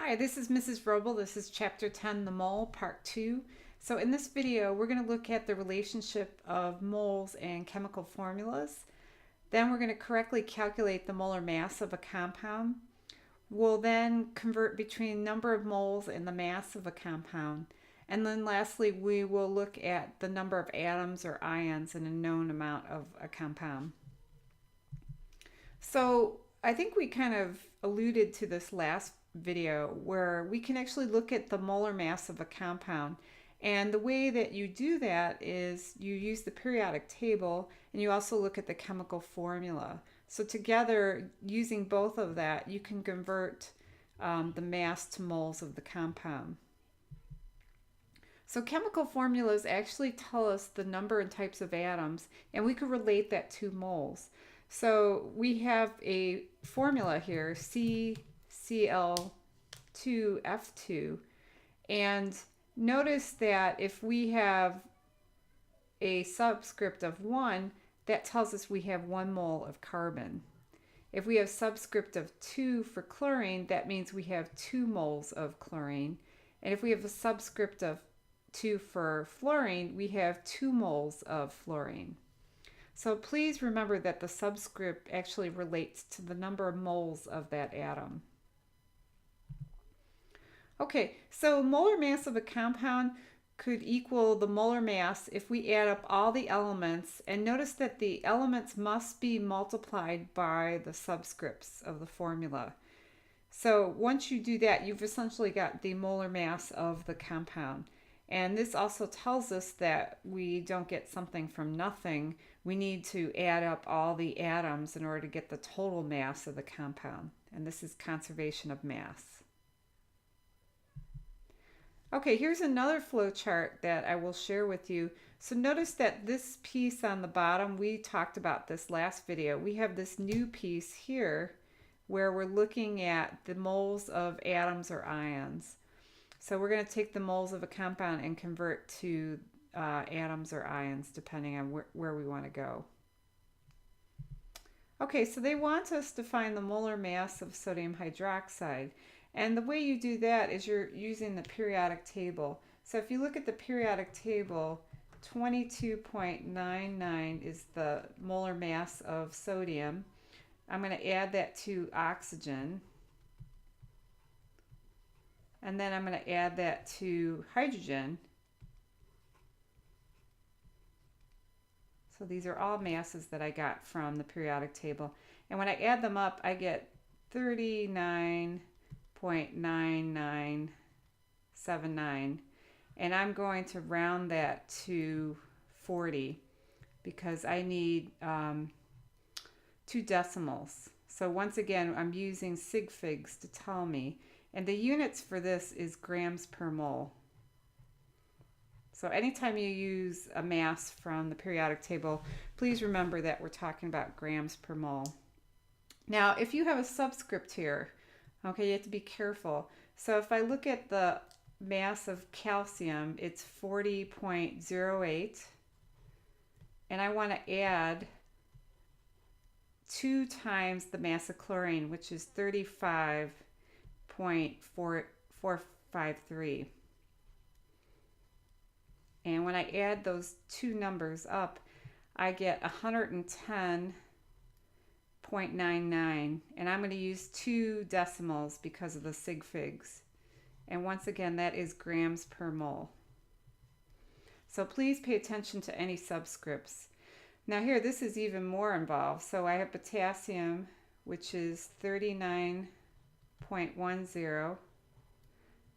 Hi, this is Mrs. Roble. This is Chapter 10, The Mole, Part 2. So in this video, we're going to look at the relationship of moles and chemical formulas. Then we're going to correctly calculate the molar mass of a compound. We'll then convert between number of moles and the mass of a compound. And then lastly, we will look at the number of atoms or ions in a known amount of a compound. So I think we kind of alluded to this last video where we can actually look at the molar mass of a compound. And the way that you do that is you use the periodic table and you also look at the chemical formula. So together, using both of that, you can convert the mass to moles of the compound. So chemical formulas actually tell us the number and types of atoms, and we could relate that to moles. So we have a formula here, CCl2F2, and notice that if we have a subscript of 1, that tells us we have 1 mole of carbon. If we have subscript of 2 for chlorine, that means we have 2 moles of chlorine. And if we have a subscript of 2 for fluorine, we have 2 moles of fluorine. So please remember that the subscript actually relates to the number of moles of that atom. Okay, so molar mass of a compound could equal the molar mass if we add up all the elements, and notice that the elements must be multiplied by the subscripts of the formula. So once you do that, you've essentially got the molar mass of the compound. And this also tells us that we don't get something from nothing. We need to add up all the atoms in order to get the total mass of the compound. And this is conservation of mass. Okay, here's another flow chart that I will share with you. So notice that this piece on the bottom, we talked about this last video. We have this new piece here where we're looking at the moles of atoms or ions. So we're going to take the moles of a compound and convert to atoms or ions depending on where we want to go. Okay, so they want us to find the molar mass of sodium hydroxide. And the way you do that is you're using the periodic table. So if you look at the periodic table, 22.99 is the molar mass of sodium. I'm going to add that to oxygen. And then I'm going to add that to hydrogen. So these are all masses that I got from the periodic table. And when I add them up, I get 39.9979. And I'm going to round that to 40 because I need 2 decimals. So once again, I'm using sig figs to tell me. And the units for this is grams per mole. So anytime you use a mass from the periodic table, please remember that we're talking about grams per mole. Now, if you have a subscript here, okay, you have to be careful. So if I look at the mass of calcium, it's 40.08. And I want to add 2 times the mass of chlorine, which is 35.453. And when I add those 2 numbers up, I get 110.99. And I'm going to use 2 decimals because of the sig figs. And once again, that is grams per mole. So please pay attention to any subscripts. Now here, this is even more involved. So I have potassium, which is 39.10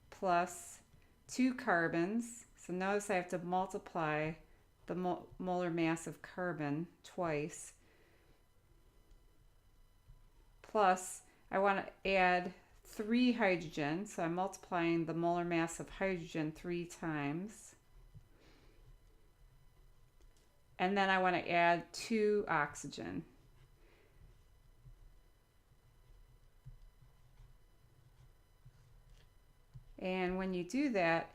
plus 2 carbons. So notice I have to multiply the molar mass of carbon twice. Plus, I want to add 3 hydrogen. So I'm multiplying the molar mass of hydrogen 3 times. And then I want to add 2 oxygen. And when you do that,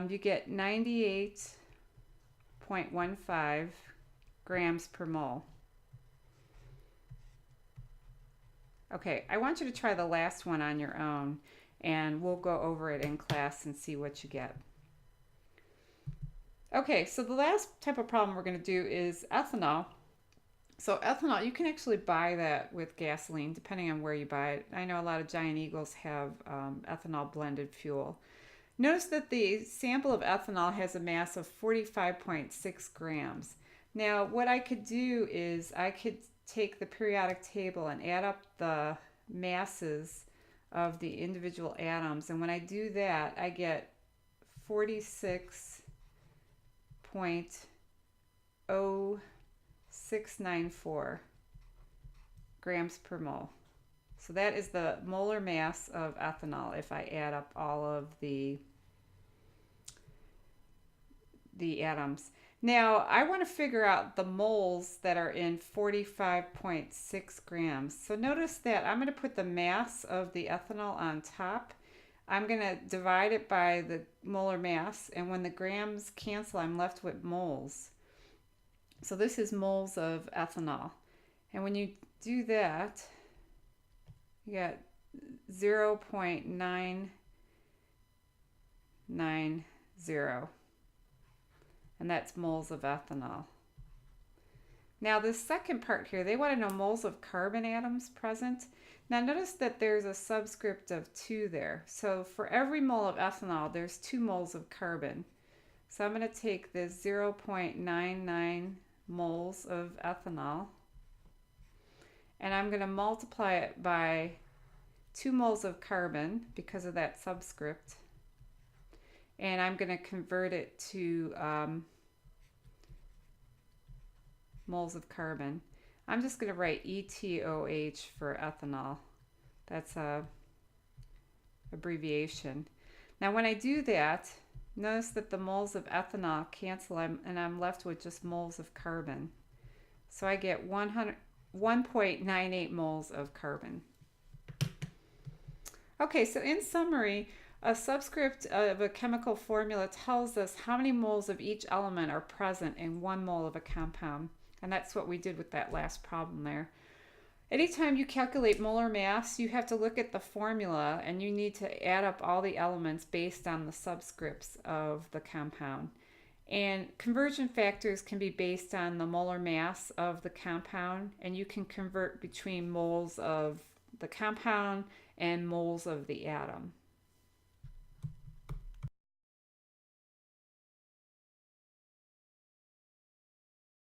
you get 98.15 grams per mole. Okay, I want you to try the last one on your own. and we'll go over it in class and see what you get. Okay, so the last type of problem we're going to do is ethanol. So ethanol, you can actually buy that with gasoline depending on where you buy it. I know a lot of Giant Eagles have ethanol blended fuel. Notice that the sample of ethanol has a mass of 45.6 grams. Now, what I could do is I could take the periodic table and add up the masses of the individual atoms. And when I do that, I get 46.0694 grams per mole. So that is the molar mass of ethanol if I add up all of the atoms. Now, I want to figure out the moles that are in 45.6 grams. So notice that I'm going to put the mass of the ethanol on top. I'm going to divide it by the molar mass, and when the grams cancel, I'm left with moles. So this is moles of ethanol. And when you do that, you get 0.990. And that's moles of ethanol. Now this second part here, they want to know moles of carbon atoms present. Now notice that there's a subscript of 2 there. So for every mole of ethanol, there's 2 moles of carbon. So I'm going to take this 0.99 moles of ethanol, and I'm going to multiply it by 2 moles of carbon because of that subscript. And I'm going to convert it to moles of carbon. I'm just going to write ETOH for ethanol. That's a abbreviation. Now when I do that, notice that the moles of ethanol cancel and I'm left with just moles of carbon. So I get 1.98 moles of carbon. Okay, so in summary, a subscript of a chemical formula tells us how many moles of each element are present in 1 mole of a compound. And that's what we did with that last problem there. Anytime you calculate molar mass, you have to look at the formula and you need to add up all the elements based on the subscripts of the compound. And conversion factors can be based on the molar mass of the compound, and you can convert between moles of the compound and moles of the atom.